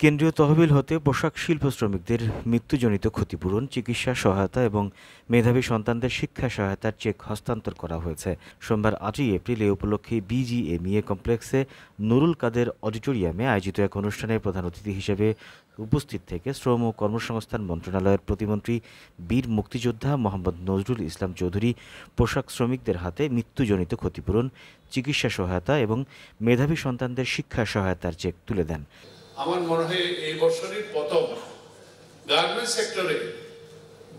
কেন্দ্রীয় তহবিল হতে পোশাক শিল্প শ্রমিকদের মৃত্যুজনিত ক্ষতিপূরণ, চিকিৎসা সহায়তা এবং মেধাবী সন্তানদের শিক্ষা সহায়তার চেক হস্তান্তর করা হয়েছে। সোমবার ৮ই এপ্রিল এ উপলক্ষে বিজিএমইএ কমপ্লেক্সে নুরুল কাদের অডিটোরিয়ামে আয়োজিত এক অনুষ্ঠানে প্রধান অতিথি হিসেবে উপস্থিত থেকে শ্রম ও কর্মসংস্থান মন্ত্রণালয়ের প্রতিমন্ত্রী বীর মুক্তিযোদ্ধা মোহাম্মদ নজরুল ইসলাম চৌধুরী পোশাক শ্রমিকদের হাতে মৃত্যুজনিত ক্ষতিপূরণ, চিকিৎসা সহায়তা এবং মেধাবী সন্তানদের শিক্ষা সহায়তার চেক তুলে দেন। আমার মনে হয় এই বছরের প্রথম গার্মেন্টস সেক্টরে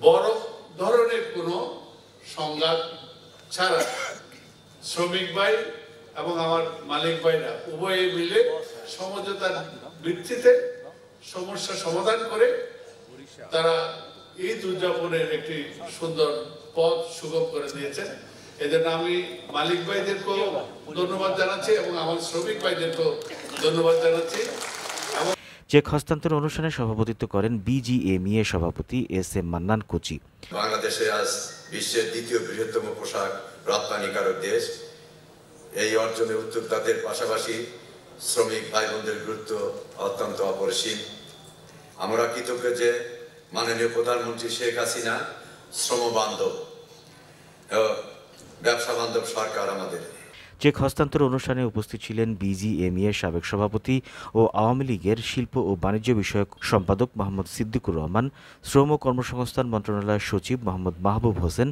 বড় ধরনের কোনো সংঘাত ছাড়া শ্রমিক ভাই এবং আমার মালিক ভাইরা উভয়ে মিলে সমঝোতার ভিত্তিতে সমস্যা সমাধান করে তারা ঈদ উদযাপনের একটি সুন্দর পথ সুগম করে দিয়েছেন। এজন্য আমি মালিক ভাইদেরকেও ধন্যবাদ জানাচ্ছি এবং আমার শ্রমিক ভাইদেরকেও ধন্যবাদ জানাচ্ছি। চেক হস্তান্তর অনুষ্ঠানে সভাপতিত্ব করেন বিজিএমইএ সভাপতি এস.এম. মান্নান কোচি। বাংলাদেশে আজ বিশ্বের দ্বিতীয় বৃহত্তম পোশাক রপ্তানিকারক দেশ। এই অর্জনের উদ্যোক্তাদের পাশাপাশি শ্রমিক ভাই বোনদের গুরুত্ব অত্যন্ত অপরিসীম। আমরা কৃতজ্ঞ যে মাননীয় প্রধানমন্ত্রী শেখ হাসিনা শ্রম বান্ধব, ব্যবসা বান্ধব সরকার আমাদের। চেক হস্তান্তর অনুষ্ঠানে উপস্থিত ছিলেন বিজিএমইএর সাবেক সভাপতি ও আওয়ামী লীগের শিল্প ও বাণিজ্য বিষয়ক সম্পাদক মোহাম্মদ সিদ্দিকুর রহমান, শ্রম ও কর্মসংস্থান মন্ত্রণালয়ের সচিব Mohammad Mahbub Hossain,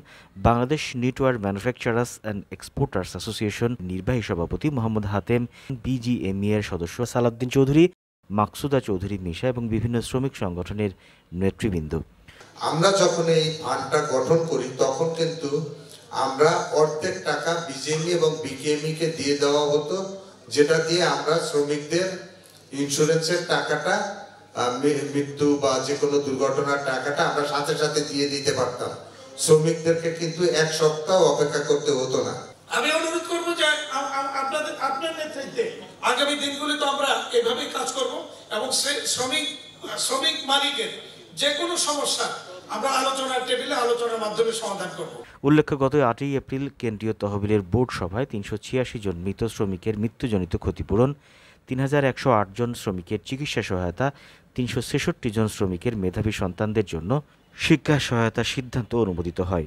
Bangladesh Knitwear Manufacturers and Exporters Association নির্বাহী সভাপতি মোহাম্মদ হাতেম, বিজিএমইএর সদস্য সালাউদ্দিন চৌধুরী, মাকসুদা চৌধুরী মিশা এবং বিভিন্ন শ্রমিক সংগঠনের নেতৃবৃন্দ। আমরা যখন এই ফান্ডটা গঠন করি তখন কিন্তু আমরা অর্ধেক টাকা বিজিএমই এবং বিকেএমই কে দিয়ে দেওয়া হতো, যেটা দিয়ে আমরা শ্রমিকদের ইন্স্যুরেন্সের টাকাটা, মৃত্যু বা যে কোনো দুর্ঘটনার টাকাটা আমরা সাথে সাথে দিয়ে দিতে পারতাম। শ্রমিকদেরকে কিন্তু এক সপ্তাহ অপেক্ষা করতে হতো না। আমি অনুরোধ করব যে আপনার নেতৃত্বে আগামী দিনগুলিতে আমরা এভাবেই কাজ করব এবং শ্রমিক মালিকের যে কোনো সমস্যা আমরা আলোচনার টেবিলে আলোচনার মাধ্যমে সমাধান করব। উল্লেখ্য, গত ৮ই এপ্রিল কেন্দ্রীয় তহবিলের বোর্ড সভায় ৩৮৬ জন মৃত শ্রমিকের মৃত্যুজনিত ক্ষতিপূরণ, ৩১০৮ জন শ্রমিকের চিকিৎসা সহায়তা, ৩৬৬ জন শ্রমিকের মেধাবী সন্তানদের জন্য শিক্ষা সহায়তার সিদ্ধান্ত অনুমোদিত হয়।